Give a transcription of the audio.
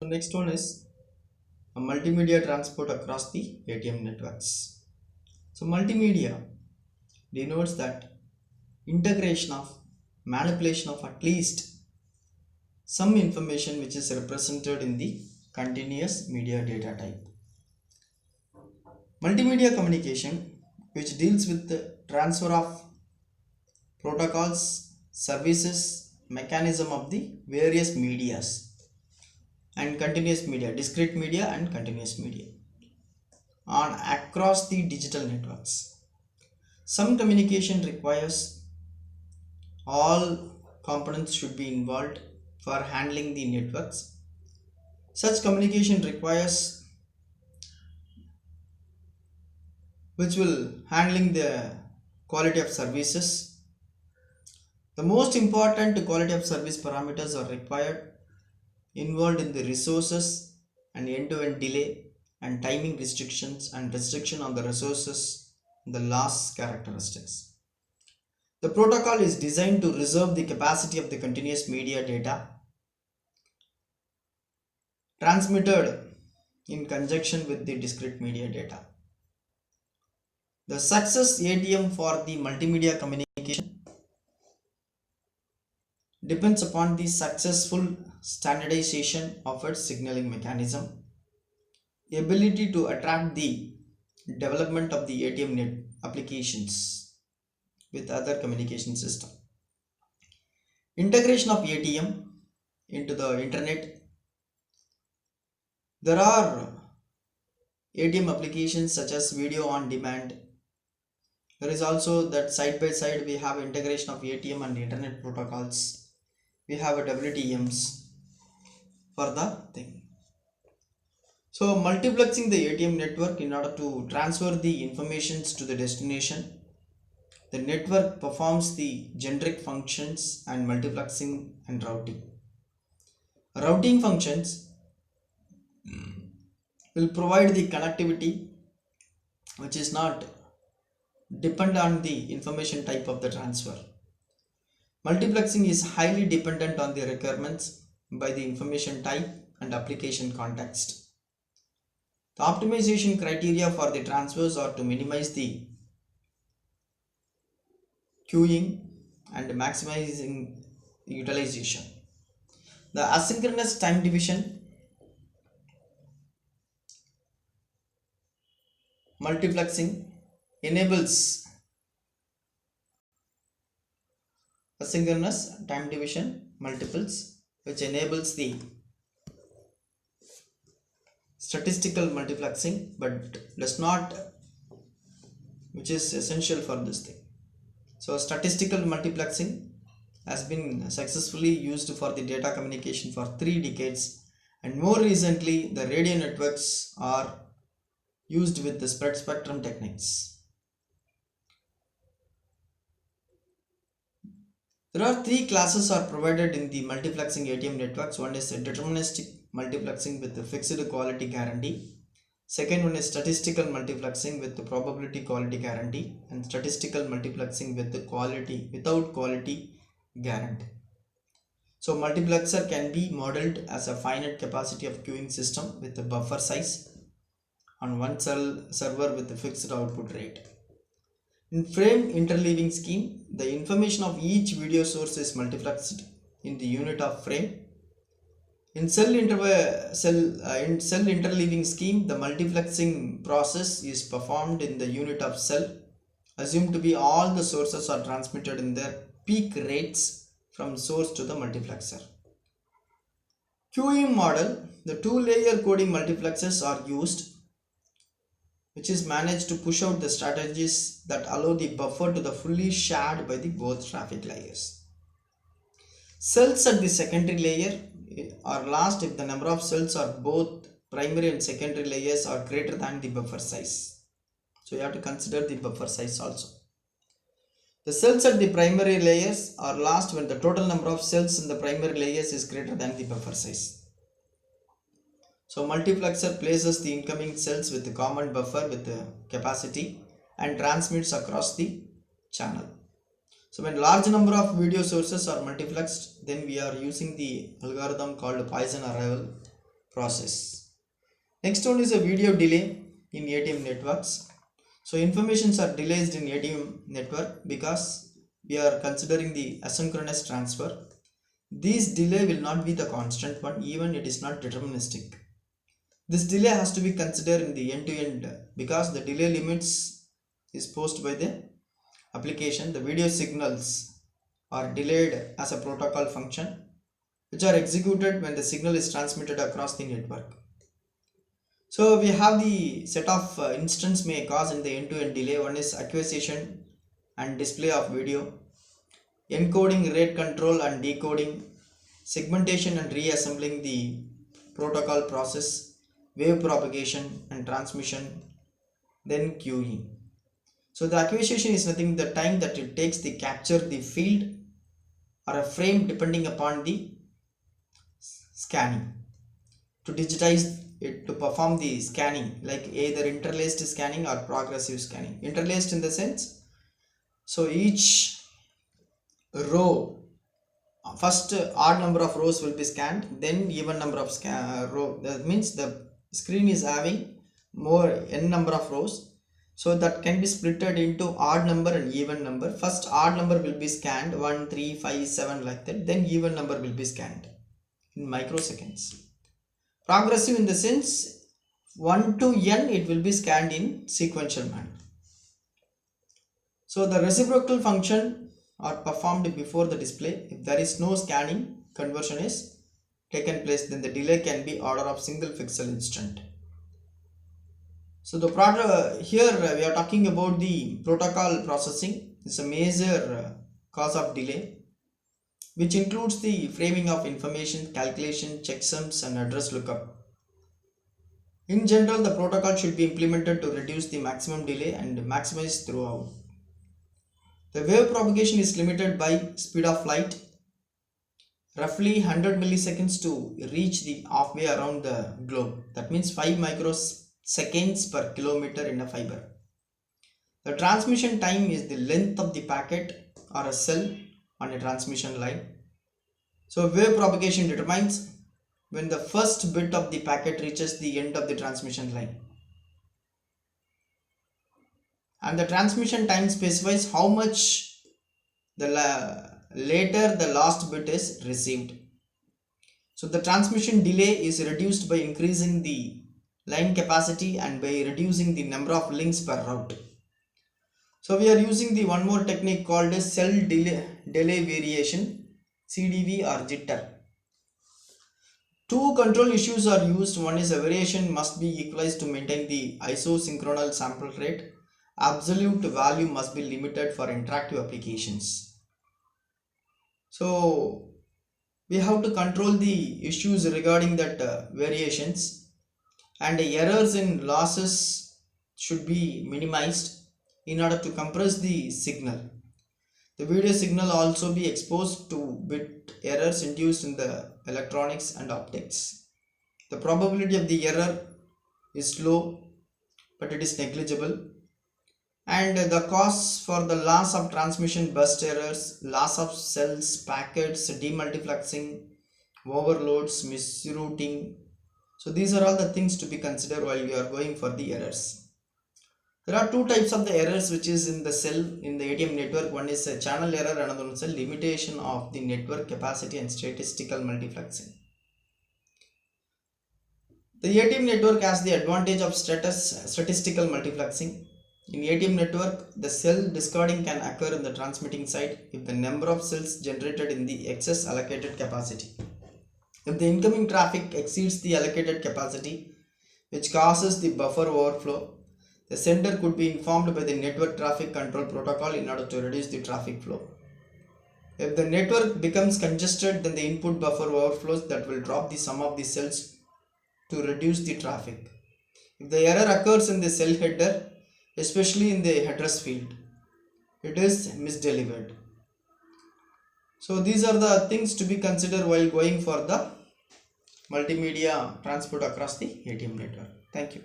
The next one is a multimedia transport across the ATM networks. So multimedia denotes that integration of manipulation of at least some information which is represented in the continuous media data type. Multimedia communication which deals with the transfer of protocols, services, mechanism of the various medias and continuous media, discrete media and continuous media on across the digital networks. Some communication requires all components should be involved for handling the networks. Such communication requires which will handling the quality of services. The most important quality of service parameters are required involved in the resources and end-to-end delay and timing restrictions and restriction on the resources the loss characteristics. The protocol is designed to reserve the capacity of the continuous media data transmitted in conjunction with the discrete media data. The success ATM for the multimedia communication depends upon the successful standardization of its signaling mechanism, ability to attract the development of the ATM net applications with other communication system, integration of ATM into the internet. There are ATM applications such as video on demand. There is also that side by side we have integration of ATM and internet protocols. We have a WTMs for the thing. So multiplexing the ATM network in order to transfer the informations to the destination. The network performs the generic functions and multiplexing and routing. Routing functions will provide the connectivity which is not depend on the information type of the transfer. Multiplexing is highly dependent on the requirements by the information type and application context. The optimization criteria for the transfers are to minimize the queuing and maximizing utilization. The asynchronous time division multiplexing enables asynchronous time division multiples which enables the statistical multiplexing but does not, which is essential for this thing. So statistical multiplexing has been successfully used for the data communication for 3 decades, and more recently the radio networks are used with the spread spectrum techniques. There are 3 classes are provided in the multiplexing ATM networks. One is a deterministic multiplexing with the fixed quality guarantee. Second one is statistical multiplexing with the probability quality guarantee, and statistical multiplexing with the quality without quality guarantee. So multiplexer can be modeled as a finite capacity of queuing system with a buffer size on one cell server with a fixed output rate. In frame interleaving scheme, the information of each video source is multiplexed in the unit of frame. In cell interleaving scheme, the multiplexing process is performed in the unit of cell. Assumed to be all the sources are transmitted in their peak rates from source to the multiplexer. Queuing model, the 2-layer coding multiplexers are used, which is managed to push out the strategies that allow the buffer to the fully shared by the both traffic layers. Cells at the secondary layer are last if the number of cells are both primary and secondary layers are greater than the buffer size. So you have to consider the buffer size also. The cells at the primary layers are last when the total number of cells in the primary layers is greater than the buffer size. So multiplexer places the incoming cells with the common buffer with the capacity and transmits across the channel. So when large number of video sources are multiplexed, then we are using the algorithm called Poisson arrival process. Next one is a video delay in ATM networks. So informations are delayed in ATM network because we are considering the asynchronous transfer. This delay will not be the constant one, even it is not deterministic. This delay has to be considered in the end-to-end because the delay limits is posed by the application. The video signals are delayed as a protocol function which are executed when the signal is transmitted across the network. So we have the set of instance may cause in the end-to-end delay. One is acquisition and display of video, encoding, rate control and decoding, segmentation and reassembling the protocol process, wave propagation and transmission, then queuing. So the acquisition is nothing the time that it takes to capture the field or a frame depending upon the scanning. To digitize it, to perform the scanning, like either interlaced scanning or progressive scanning. Interlaced in the sense, so each row, first odd number of rows will be scanned, then even number of row. That means the screen is having more n number of rows, so that can be splitted into odd number and even number. First odd number will be scanned 1 3 5 7 like that, then even number will be scanned in microseconds. Progressive in the sense 1 to n it will be scanned in sequential manner. So the reciprocal function are performed before the display. If there is no scanning, conversion is taken place, then the delay can be order of single pixel instant. So the here we are talking about the protocol processing. It's a major cause of delay, which includes the framing of information, calculation, checksums and address lookup. In general, the protocol should be implemented to reduce the maximum delay and maximize throughput. The wave propagation is limited by speed of light, roughly 100 milliseconds to reach the halfway around the globe. That means 5 microseconds per kilometer in a fiber. The transmission time is the length of the packet or a cell on a transmission line. So wave propagation determines when the first bit of the packet reaches the end of the transmission line. And the transmission time specifies how much later the last bit is received. So the transmission delay is reduced by increasing the line capacity and by reducing the number of links per route. So we are using the one more technique called as cell delay variation, CDV or jitter. Two control issues are used. One is a variation must be equalized to maintain the isosynchronous sample rate. Absolute value must be limited for interactive applications. So we have to control the issues regarding that variations, and errors and losses should be minimized in order to compress the signal. The video signal also be exposed to bit errors induced in the electronics and optics. The probability of the error is low, but it is negligible. And the cause for the loss of transmission burst errors, loss of cells, packets, demultiplexing, overloads, misrouting. So these are all the things to be considered while we are going for the errors. There are two types of the errors which is in the cell in the ATM network. One is a channel error, another one is a limitation of the network capacity and statistical multiplexing. The ATM network has the advantage of statistical multiplexing. In ATM network, the cell discarding can occur in the transmitting side if the number of cells generated in the excess allocated capacity. If the incoming traffic exceeds the allocated capacity, which causes the buffer overflow, the sender could be informed by the network traffic control protocol in order to reduce the traffic flow. If the network becomes congested, then the input buffer overflows that will drop the sum of the cells to reduce the traffic. If the error occurs in the cell header, especially in the address field, it is misdelivered. So these are the things to be considered while going for the multimedia transport across the ATM network. Thank you.